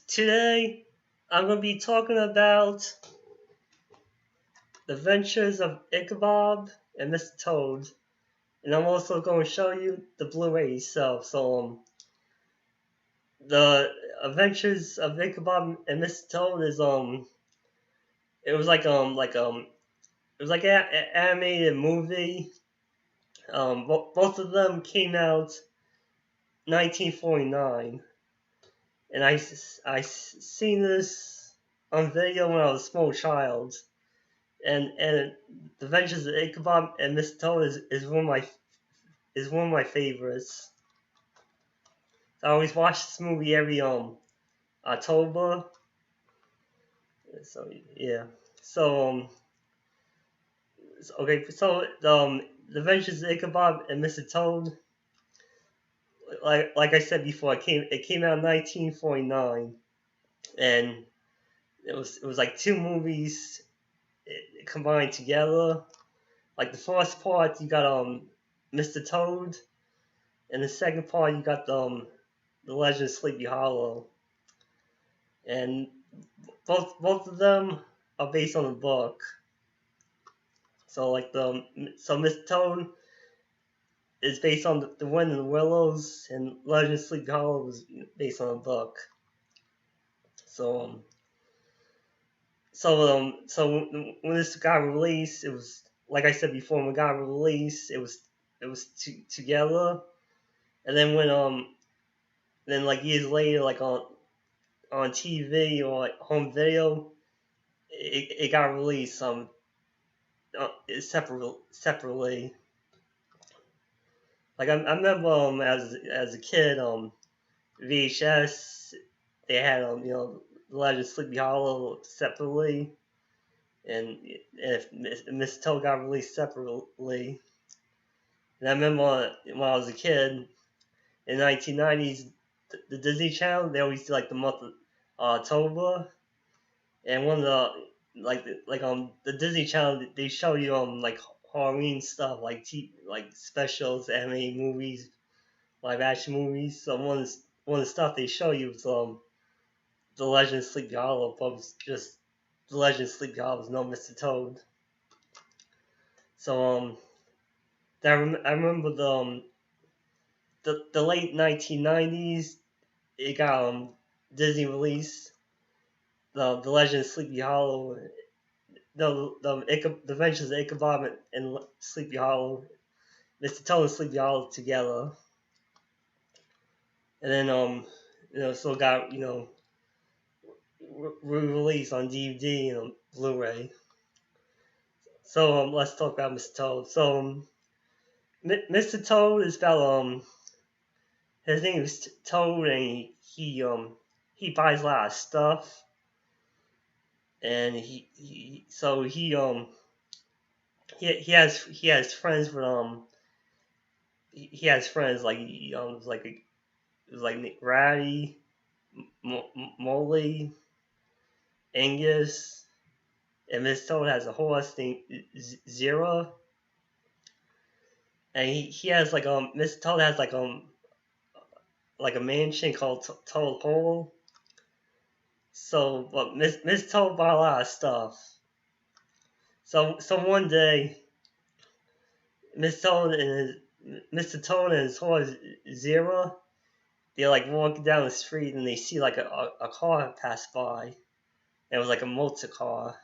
Today, I'm going to be talking about the adventures of Ichabod and Mr. Toad, and I'm also going to show you the Blu-ray itself. The adventures of Ichabod and Mr. Toad is it was it was like an animated movie. Both of them came out 1949, and I seen this on video when I was a small child. And the Adventures of Ichabod and Mr. Toad is one of my favorites. I always watch this movie every October. So yeah. Okay. The Adventures of Ichabod and Mr. Toad. Like I said before, it came out in 1949, and it was like two movies combined together. Like the first part, you got Mr. Toad, and the second part you got the Legend of Sleepy Hollow, and both of them are based on a book. So Mr. Toad is based on the Wind and the Willows, and Legend of Sleepy Hollow was based on a book. So when this got released, it was like I said before. When it got released, it was together, and then then like years later, like on TV or like home video, it got released separately. Like I remember as a kid VHS, they had The Legend of Sleepy Hollow separately, and if Mr. Toad got released separately. And I remember when I was a kid in the 1990s, the Disney Channel, they always do like the month of October, and one of the Disney Channel, they show you like Halloween stuff, like specials, anime movies, live action movies. So one of the stuff they show you was the Legend of Sleepy Hollow, but it was just the Legend of Sleepy Hollow, was no Mr. Toad. So I remember the late 1990s, it got Disney released the Legend of Sleepy Hollow, the Adventures of Ichabod and Sleepy Hollow, Mr. Toad and Sleepy Hollow together, and then so it got re-released on DVD and Blu-ray. So let's talk about Mr. Toad. So Mr. Toad is about his name is Toad, and he buys a lot of stuff, and he has friends with he has friends like it was like Ratty, Molly, Angus, and Mr. Toad has a horse named Zero, and he has Mr. Toad has like a mansion called Toad Hall. So, but Miss Toad bought a lot of stuff. So one day, Mr. Toad and his horse Zero, they're like walking down the street, and they see like a car pass by. And it was like a motorcar,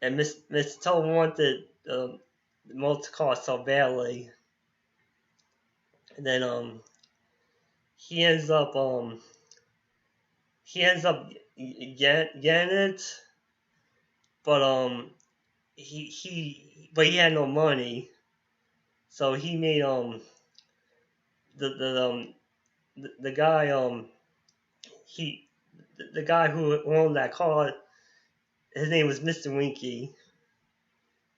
and Mr. Toad wanted the motorcar so badly, and then he ends up getting it, but he had no money, so he made the guy the guy who owned that car, his name was Mr. Winky,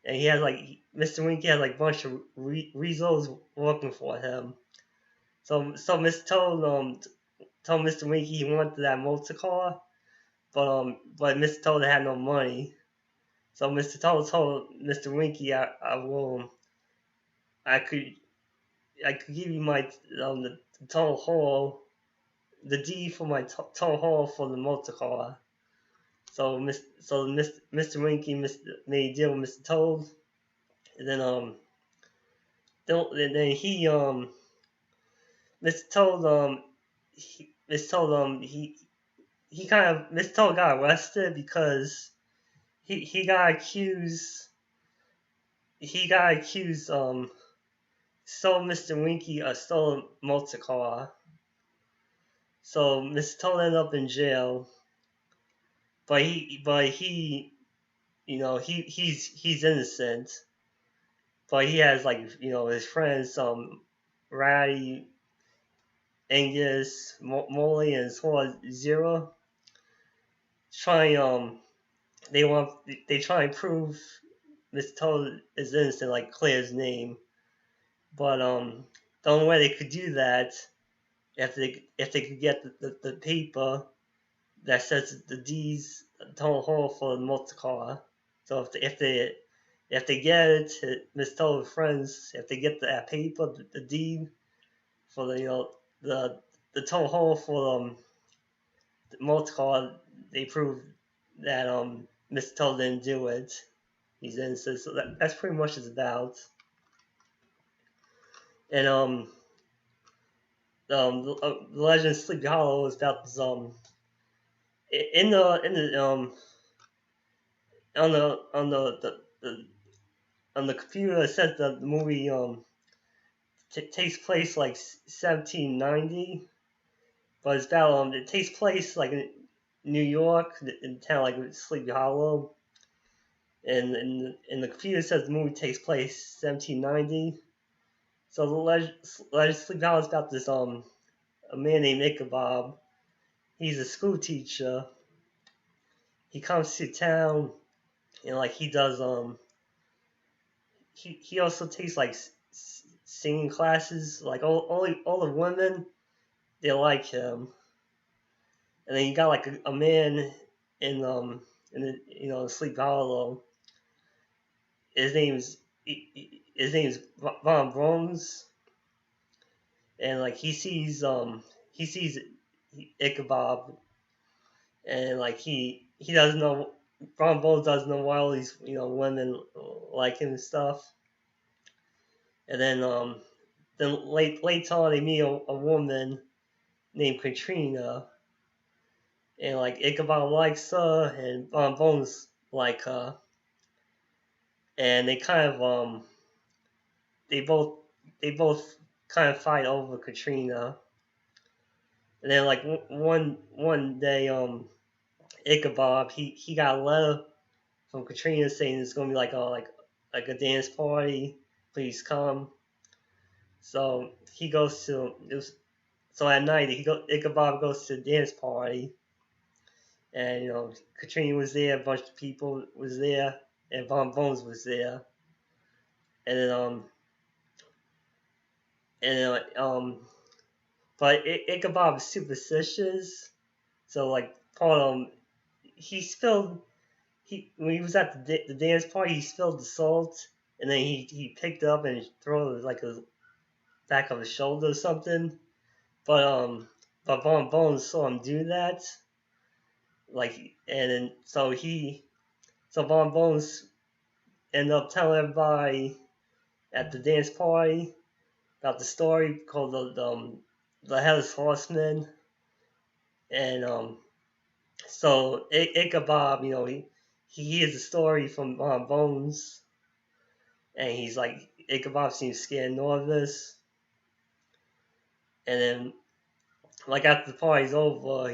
and he had Mr. Winky had a bunch of weasels working for him. So Mr. Toad told Mr. Winky he wanted that motor car, but Mr. Toad had no money. So Mr. Toad told Mr. Winky, I could give you my the Toad Hall the deed for my town hall for the motorcar. So Mr. Winky made a deal with Mr. Toad, and then he Mr. Toad Mr. Toad he kind of Mr. Toad got arrested because he got accused stole Mr. Winky a stolen motorcar. So Mr. Toad ended up in jail, but he's innocent. But he has his friends Ratty, Angus, Molly, and his horse Zero. They try and prove Mr. Toad is innocent, like clear his name. But the only way they could do that if they could get the paper that says the deeds town hall for the motorcar. So if they get it, Mr. Toad's friends, if they get that paper, the deed for the town hall for the motorcar, they prove that Mr. Toad didn't do it. He's innocent. So that's pretty much it's about. And the Legend of Sleepy Hollow is about this in the on the computer it says that the movie takes place like 1790, but it's about it takes place like in New York, in town like Sleepy Hollow, and in the computer says the movie takes place 1790. So the Legend of Sleepy Hollow is about this a man named Ichabod. He's a school teacher. He comes to town and like he does he also takes like singing classes. Like all the women, they like him. And then you got like a man in Sleepy Hollow. His name's Von Bones, and like he sees Ichabod, and like he doesn't know. Von Bones doesn't know why all these women like him and stuff. And then later on they meet a woman named Katrina, and like Ichabod likes her, and Von Bones like her, and they kind of they both kind of fight over Katrina. And then like one day Ichabod he got a letter from Katrina saying it's gonna be like a dance party, please come. So he goes to so at night Ichabod goes to the dance party, and Katrina was there, a bunch of people was there, and Von Bones was there, and then but Ichabod was superstitious, so like part of him, when he was at the dance party, he spilled the salt, and then he picked it up and threw it like a back of his shoulder or something. But Von Bones saw him do that, like, and then so Von Bones ended up telling everybody at the dance party about the story called the Headless Horseman, and so Ichabod, he hears the story from Bones, and he's like, Ichabod seems scared and nervous, and then like after the party's over,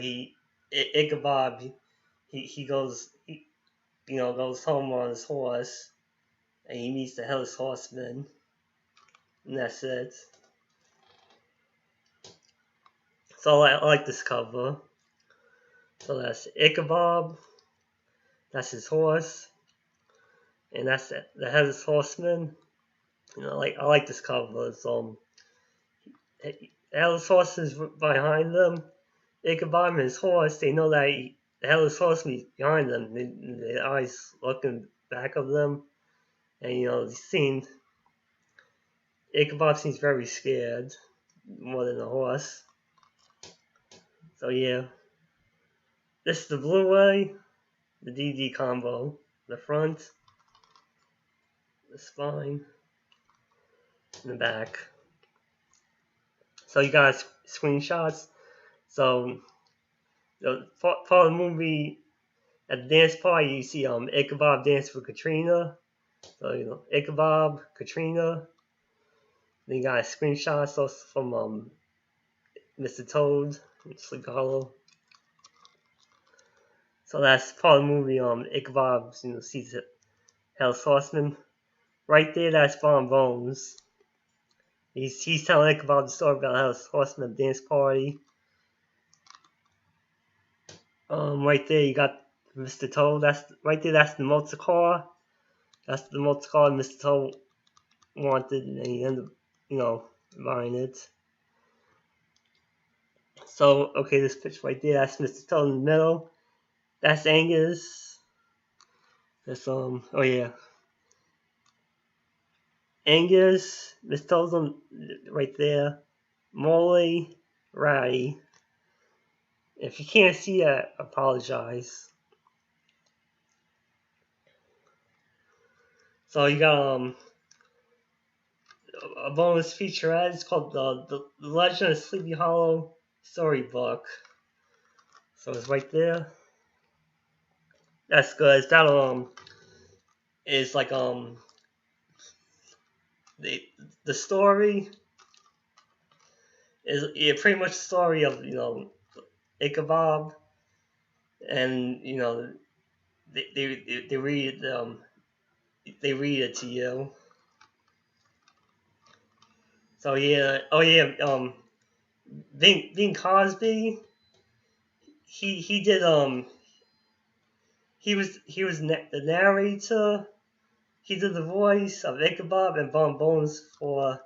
Ichabod he goes goes home on his horse, and he meets the Headless Horseman, and that's it. So I like this cover. So that's Ichabod, that's his horse, and that's the Headless Horseman. I like this cover. So Headless Horseman is behind them. Ichabod and his horse, they know that the Headless Horseman is behind them. Their eyes looking back of them, and Ichabod seems very scared, more than the horse. So yeah, this is the Blu-ray, the DVD combo, the front, the spine, and the back. So you got screenshots. So part of the movie, at the dance party, you see Ichabod dance with Katrina. So Ichabod, Katrina. Then you got screenshots also from Mr. Toad, Sleepy Hollow. So that's part of the movie. Ichabod, sees Hell's Horseman. Right there, that's Bon Bones. He's telling Ichabod the story about Hell's Horseman dance party. Right there, you got Mr. Toad. That's right there. That's the motorcar. That's the motorcar Mr. Toad wanted, and he ended up, buying it. So, okay, this picture right there, that's Mr. Toad in the middle. That's Angus. That's, oh yeah. Angus, Mr. Toad's right there. Molly, Ratty. If you can't see that, apologize. So you got, a bonus featurette. It's called the Legend of Sleepy Hollow Storybook. So it's right there. That's good. That is like the story is pretty much the story of Ichabod, and they read it to you. So yeah, Bing Cosby, he did he was the narrator. He did the voice of Ichabod and Bon Bones for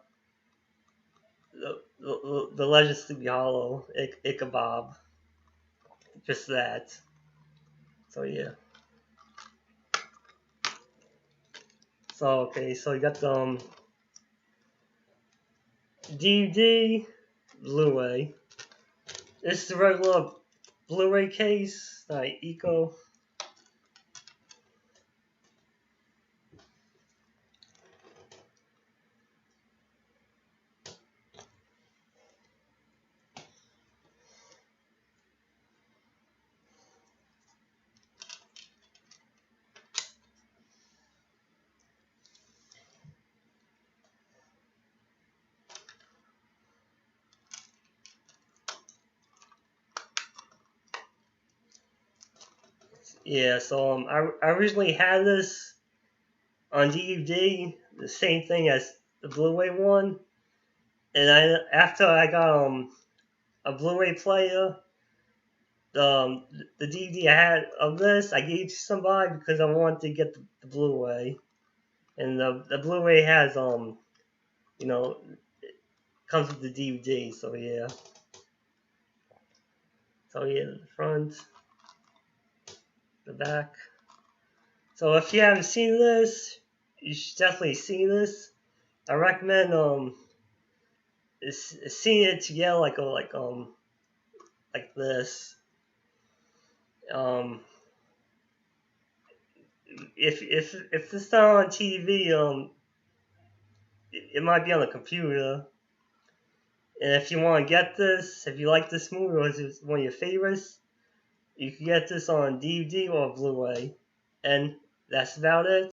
the Legend of Sleepy Hollow, Ichabod. Just that. So yeah. So okay, so you got the DVD, Blu-ray. This is the regular Blu-ray case, Eco. Yeah, so I originally had this on DVD, the same thing as the Blu-ray one, and after I got a Blu-ray player, the DVD I had of this I gave to somebody because I wanted to get the Blu-ray, and the Blu-ray has comes with the DVD, so yeah. So yeah, the front, the back. So if you haven't seen this, you should definitely see this. I recommend seeing it together like this. If this is not on TV, it might be on the computer. And if you want to get this, if you like this movie or it's one of your favorites, you can get this on DVD or Blu-ray. And that's about it.